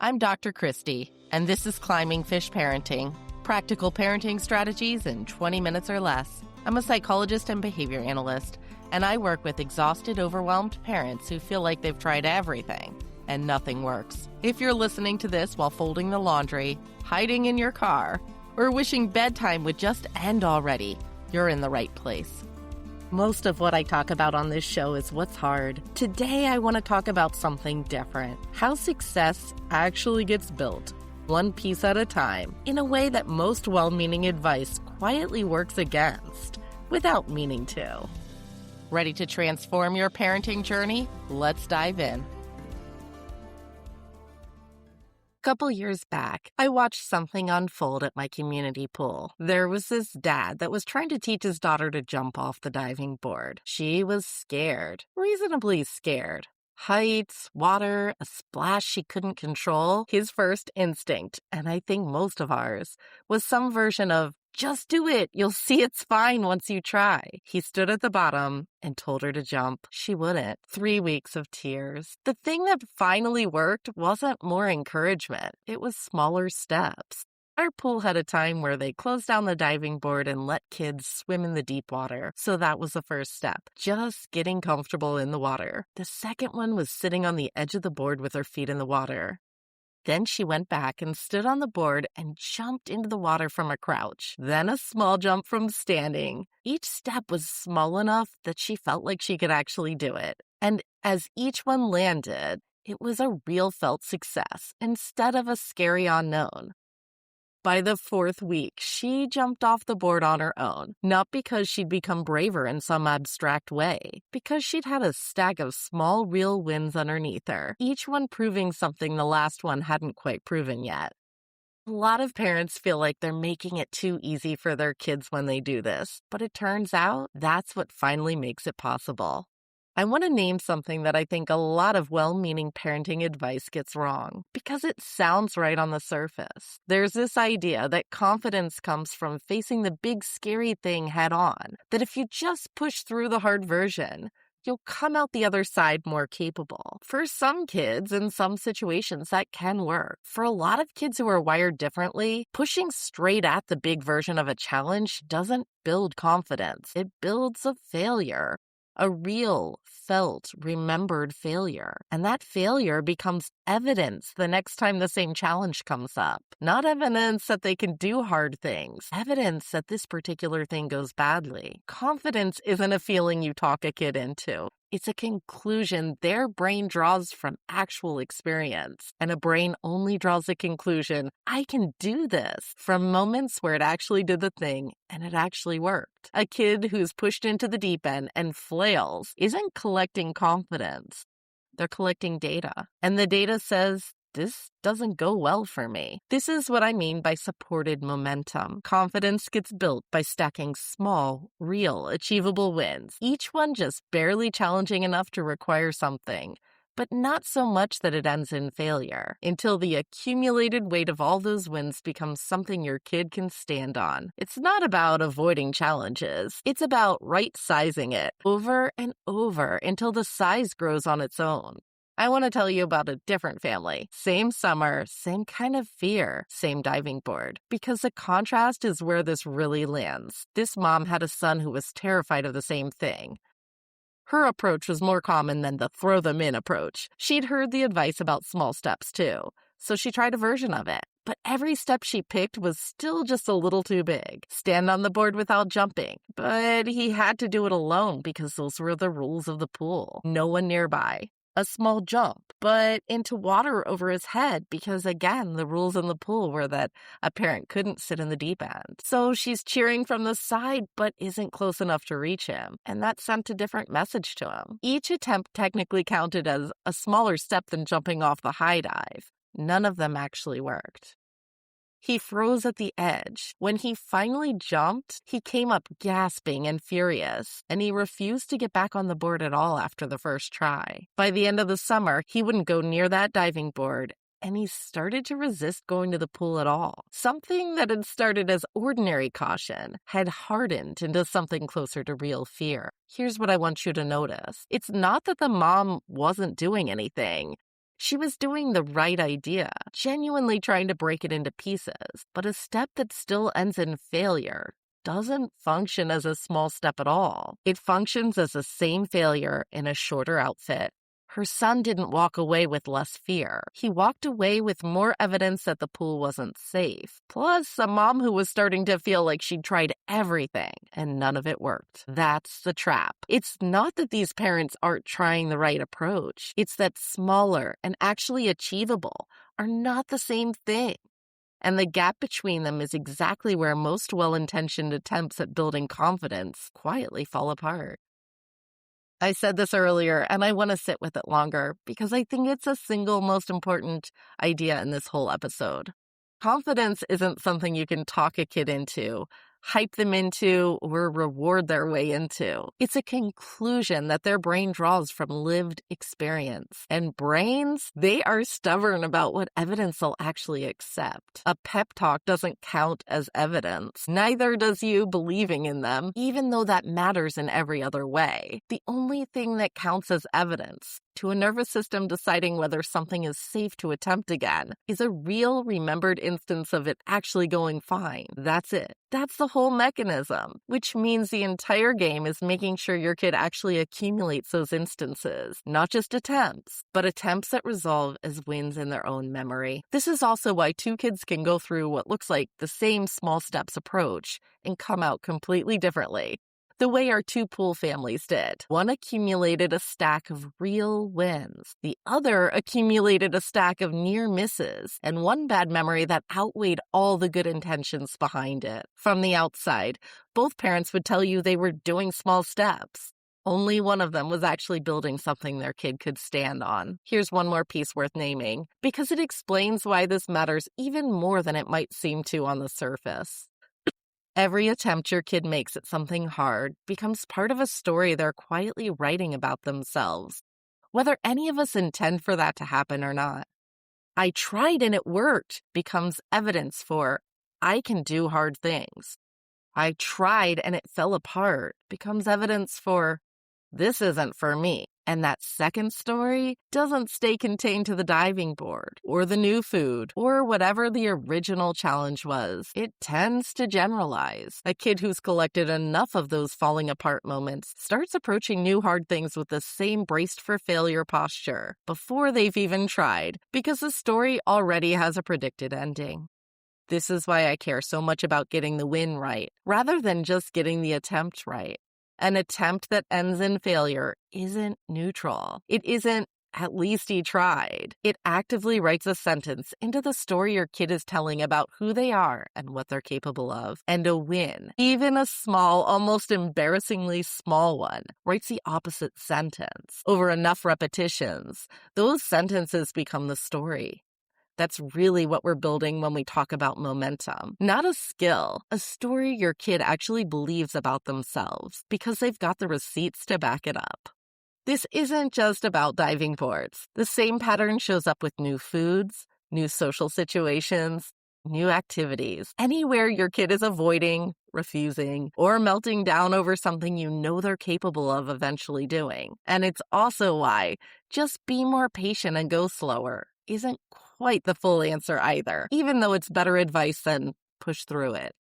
I'm Dr. Christy, and this is Climbing Fish Parenting, practical parenting strategies in 20 minutes or less. I'm a psychologist and behavior analyst, and I work with exhausted, overwhelmed parents who feel like they've tried everything and nothing works. If you're listening to this while folding the laundry, hiding in your car, or wishing bedtime would just end already, you're in the right place. Most of what I talk about on this show is what's hard. Today, I want to talk about something different. How success actually gets built, one piece at a time, in a way that most well-meaning advice quietly works against, without meaning to. Ready to transform your parenting journey? Let's dive in. Couple years back, I watched something unfold at my community pool. There was this dad that was trying to teach his daughter to jump off the diving board. She was scared, reasonably scared. Heights, water, a splash she couldn't control. His first instinct, and I think most of ours, was some version of, just do it. You'll see it's fine once you try. He stood at the bottom and told her to jump. She wouldn't. 3 weeks of tears. The thing that finally worked wasn't more encouragement. It was smaller steps. Our pool had a time where they closed down the diving board and let kids swim in the deep water. So that was the first step. Just getting comfortable in the water. The second one was sitting on the edge of the board with her feet in the water. Then she went back and stood on the board and jumped into the water from a crouch. Then a small jump from standing. Each step was small enough that she felt like she could actually do it. And as each one landed, it was a real felt success instead of a scary unknown. By the 4th week, she jumped off the board on her own, not because she'd become braver in some abstract way, because she'd had a stack of small, real wins underneath her, each one proving something the last one hadn't quite proven yet. A lot of parents feel like they're making it too easy for their kids when they do this, but it turns out that's what finally makes it possible. I want to name something that I think a lot of well-meaning parenting advice gets wrong, because it sounds right on the surface. There's this idea that confidence comes from facing the big scary thing head on, that if you just push through the hard version, you'll come out the other side more capable. For some kids, in some situations, that can work. For a lot of kids who are wired differently, pushing straight at the big version of a challenge doesn't build confidence. It builds a failure. A real, felt, remembered failure. And that failure becomes evidence the next time the same challenge comes up. Not evidence that they can do hard things. Evidence that this particular thing goes badly. Confidence isn't a feeling you talk a kid into. It's a conclusion their brain draws from actual experience. And a brain only draws a conclusion, I can do this, from moments where it actually did the thing and it actually worked. A kid who's pushed into the deep end and flails isn't collecting confidence. They're collecting data. And the data says, this doesn't go well for me. This is what I mean by supported momentum. Confidence gets built by stacking small, real, achievable wins, each one just barely challenging enough to require something, but not so much that it ends in failure, until the accumulated weight of all those wins becomes something your kid can stand on. It's not about avoiding challenges. It's about right-sizing it over and over until the size grows on its own. I want to tell you about a different family. Same summer, same kind of fear, same diving board. Because the contrast is where this really lands. This mom had a son who was terrified of the same thing. Her approach was more common than the throw them in approach. She'd heard the advice about small steps too, so she tried a version of it. But every step she picked was still just a little too big. Stand on the board without jumping. But he had to do it alone because those were the rules of the pool. No one nearby. A small jump, but into water over his head because, again, the rules in the pool were that a parent couldn't sit in the deep end. So she's cheering from the side, but isn't close enough to reach him. And that sent a different message to him. Each attempt technically counted as a smaller step than jumping off the high dive. None of them actually worked. He froze at the edge. When he finally jumped, he came up gasping and furious, and he refused to get back on the board at all after the first try. By the end of the summer, he wouldn't go near that diving board, and he started to resist going to the pool at all. Something that had started as ordinary caution had hardened into something closer to real fear. Here's what I want you to notice. It's not that the mom wasn't doing anything. She was doing the right idea, genuinely trying to break it into pieces, but a step that still ends in failure doesn't function as a small step at all. It functions as the same failure in a shorter outfit. Her son didn't walk away with less fear. He walked away with more evidence that the pool wasn't safe, plus a mom who was starting to feel like she'd tried everything and none of it worked. That's the trap. It's not that these parents aren't trying the right approach. It's that smaller and actually achievable are not the same thing. And the gap between them is exactly where most well-intentioned attempts at building confidence quietly fall apart. I said this earlier, and I want to sit with it longer because I think it's the single most important idea in this whole episode. Confidence isn't something you can talk a kid into, hype them into, or reward their way into. It's a conclusion that their brain draws from lived experience. And brains, they are stubborn about what evidence they'll actually accept. A pep talk doesn't count as evidence. Neither does you believing in them, even though that matters in every other way. The only thing that counts as evidence to a nervous system deciding whether something is safe to attempt again is a real remembered instance of it actually going fine. That's it. That's the whole mechanism, which means the entire game is making sure your kid actually accumulates those instances, not just attempts, but attempts that resolve as wins in their own memory. This is also why two kids can go through what looks like the same small steps approach and come out completely differently. The way our two pool families did. One accumulated a stack of real wins. The other accumulated a stack of near misses and one bad memory that outweighed all the good intentions behind it. From the outside, both parents would tell you they were doing small steps. Only one of them was actually building something their kid could stand on. Here's one more piece worth naming, because it explains why this matters even more than it might seem to on the surface. Every attempt your kid makes at something hard becomes part of a story they're quietly writing about themselves, whether any of us intend for that to happen or not. I tried and it worked becomes evidence for I can do hard things. I tried and it fell apart becomes evidence for this isn't for me. And that second story doesn't stay contained to the diving board or the new food or whatever the original challenge was. It tends to generalize. A kid who's collected enough of those falling apart moments starts approaching new hard things with the same braced for failure posture before they've even tried, because the story already has a predicted ending. This is why I care so much about getting the win right, rather than just getting the attempt right. An attempt that ends in failure isn't neutral. It isn't, at least he tried. It actively writes a sentence into the story your kid is telling about who they are and what they're capable of. And a win, even a small, almost embarrassingly small one, writes the opposite sentence. Over enough repetitions, those sentences become the story. That's really what we're building when we talk about momentum. Not a skill, a story your kid actually believes about themselves because they've got the receipts to back it up. This isn't just about diving boards. The same pattern shows up with new foods, new social situations, new activities. Anywhere your kid is avoiding, refusing, or melting down over something you know they're capable of eventually doing. And it's also why just be more patient and go slower isn't quite the full answer either, even though it's better advice than push through it.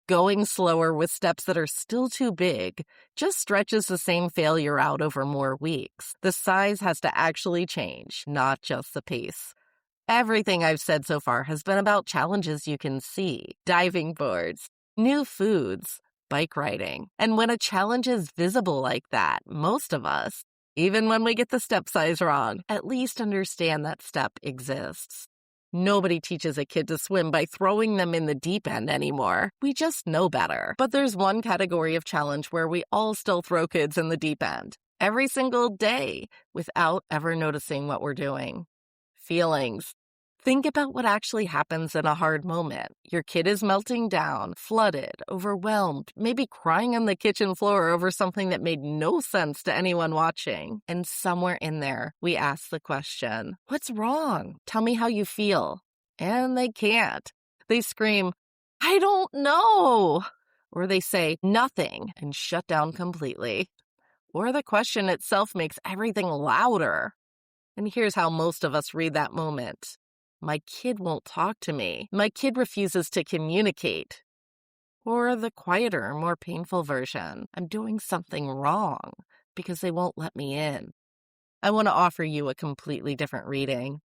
Going slower with steps that are still too big just stretches the same failure out over more weeks. The size has to actually change, not just the pace. Everything I've said so far has been about challenges you can see, diving boards, new foods, bike riding. And when a challenge is visible like that, most of us, even when we get the step size wrong, at least understand that step exists. Nobody teaches a kid to swim by throwing them in the deep end anymore. We just know better. But there's one category of challenge where we all still throw kids in the deep end, every single day, without ever noticing what we're doing. Feelings. Think about what actually happens in a hard moment. Your kid is melting down, flooded, overwhelmed, maybe crying on the kitchen floor over something that made no sense to anyone watching. And somewhere in there, we ask the question, "What's wrong? Tell me how you feel." And they can't. They scream, "I don't know." Or they say nothing and shut down completely. Or the question itself makes everything louder. And here's how most of us read that moment. My kid won't talk to me. My kid refuses to communicate. Or the quieter, more painful version. I'm doing something wrong because they won't let me in. I want to offer you a completely different reading.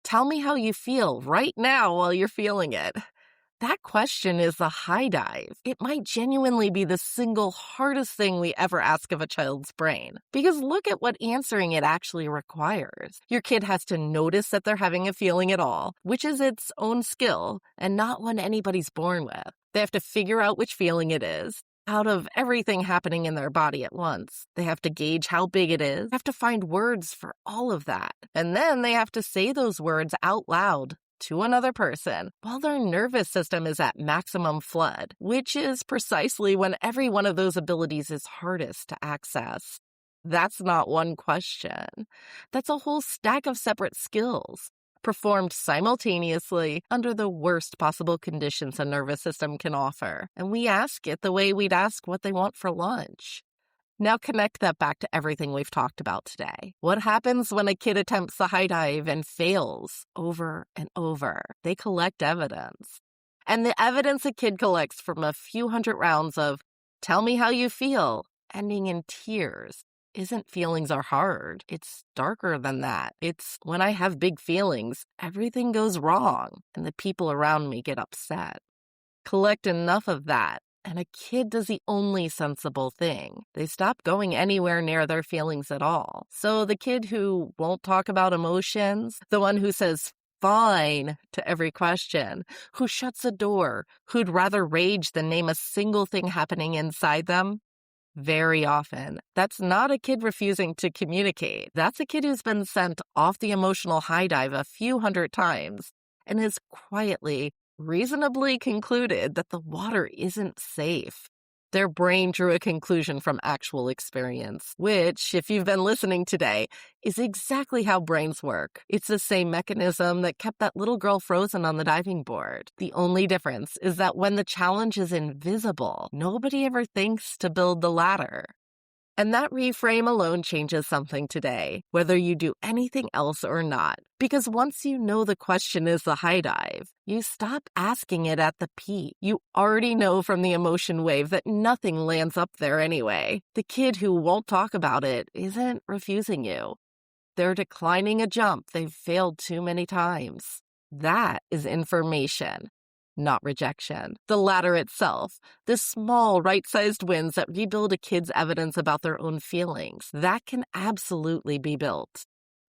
Tell me how you feel right now while you're feeling it. That question is the high dive. It might genuinely be the single hardest thing we ever ask of a child's brain. Because look at what answering it actually requires. Your kid has to notice that they're having a feeling at all, which is its own skill and not one anybody's born with. They have to figure out which feeling it is out of everything happening in their body at once. They have to gauge how big it is, have to find words for all of that. And then they have to say those words out loud to another person while their nervous system is at maximum flood, which is precisely when every one of those abilities is hardest to access. That's not one question. That's a whole stack of separate skills, performed simultaneously under the worst possible conditions a nervous system can offer. And we ask it the way we'd ask what they want for lunch. Now connect that back to everything we've talked about today. What happens when a kid attempts the high dive and fails over and over? They collect evidence. And the evidence a kid collects from a few hundred rounds of, tell me how you feel, ending in tears, isn't feelings are hard. It's darker than that. It's when I have big feelings, everything goes wrong, and the people around me get upset. Collect enough of that, and a kid does the only sensible thing. They stop going anywhere near their feelings at all. So the kid who won't talk about emotions, the one who says fine to every question, who shuts a door, who'd rather rage than name a single thing happening inside them, very often, that's not a kid refusing to communicate. That's a kid who's been sent off the emotional high dive a few hundred times and has quietly, reasonably concluded that the water isn't safe. Their brain drew a conclusion from actual experience, which, if you've been listening today, is exactly how brains work. It's the same mechanism that kept that little girl frozen on the diving board. The only difference is that when the challenge is invisible, nobody ever thinks to build the ladder. And that reframe alone changes something today, whether you do anything else or not. Because once you know the question is the high dive, you stop asking it at the peak. You already know from the emotion wave that nothing lands up there anyway. The kid who won't talk about it isn't refusing you. They're declining a jump they've failed too many times. That is information, not rejection. The latter itself, the small, right-sized wins that rebuild a kid's evidence about their own feelings, that can absolutely be built.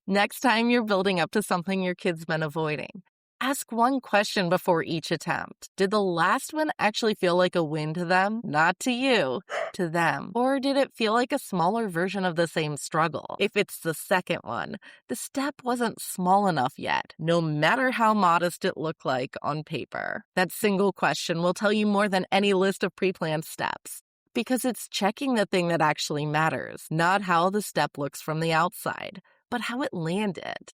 Next time you're building up to something your kid's been avoiding, ask one question before each attempt. Did the last one actually feel like a win to them? Not to you, to them. Or did it feel like a smaller version of the same struggle? If it's the second one, the step wasn't small enough yet, no matter how modest it looked like on paper. That single question will tell you more than any list of pre-planned steps, because it's checking the thing that actually matters, not how the step looks from the outside, but how it landed.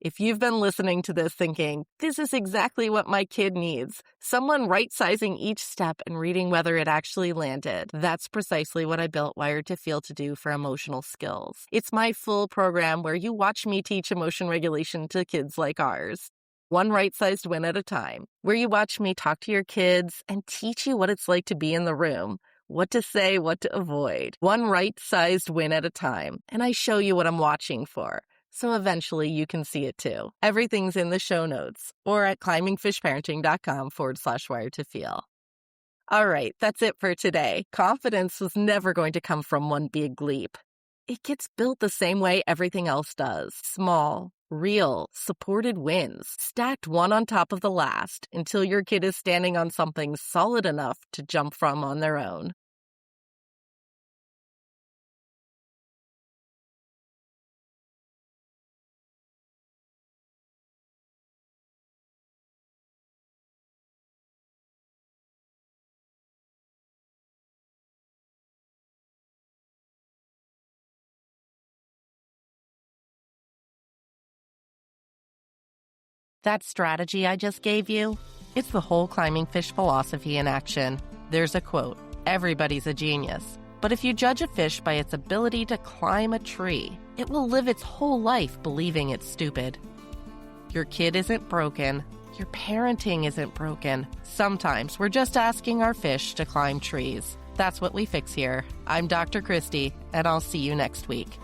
If you've been listening to this thinking, this is exactly what my kid needs, someone right-sizing each step and reading whether it actually landed, that's precisely what I built Wired to Feel to do for emotional skills. It's my full program where you watch me teach emotion regulation to kids like ours, one right-sized win at a time, where you watch me talk to your kids and teach you what it's like to be in the room, what to say, what to avoid, one right-sized win at a time, and I show you what I'm watching for. So eventually you can see it too. Everything's in the show notes or at climbingfishparenting.com/wired to feel. All right, that's it for today. Confidence was never going to come from one big leap. It gets built the same way everything else does. Small, real, supported wins, stacked one on top of the last until your kid is standing on something solid enough to jump from on their own. That strategy I just gave you, it's the whole climbing fish philosophy in action. There's a quote, everybody's a genius. But if you judge a fish by its ability to climb a tree, it will live its whole life believing it's stupid. Your kid isn't broken. Your parenting isn't broken. Sometimes we're just asking our fish to climb trees. That's what we fix here. I'm Dr. Christy, and I'll see you next week.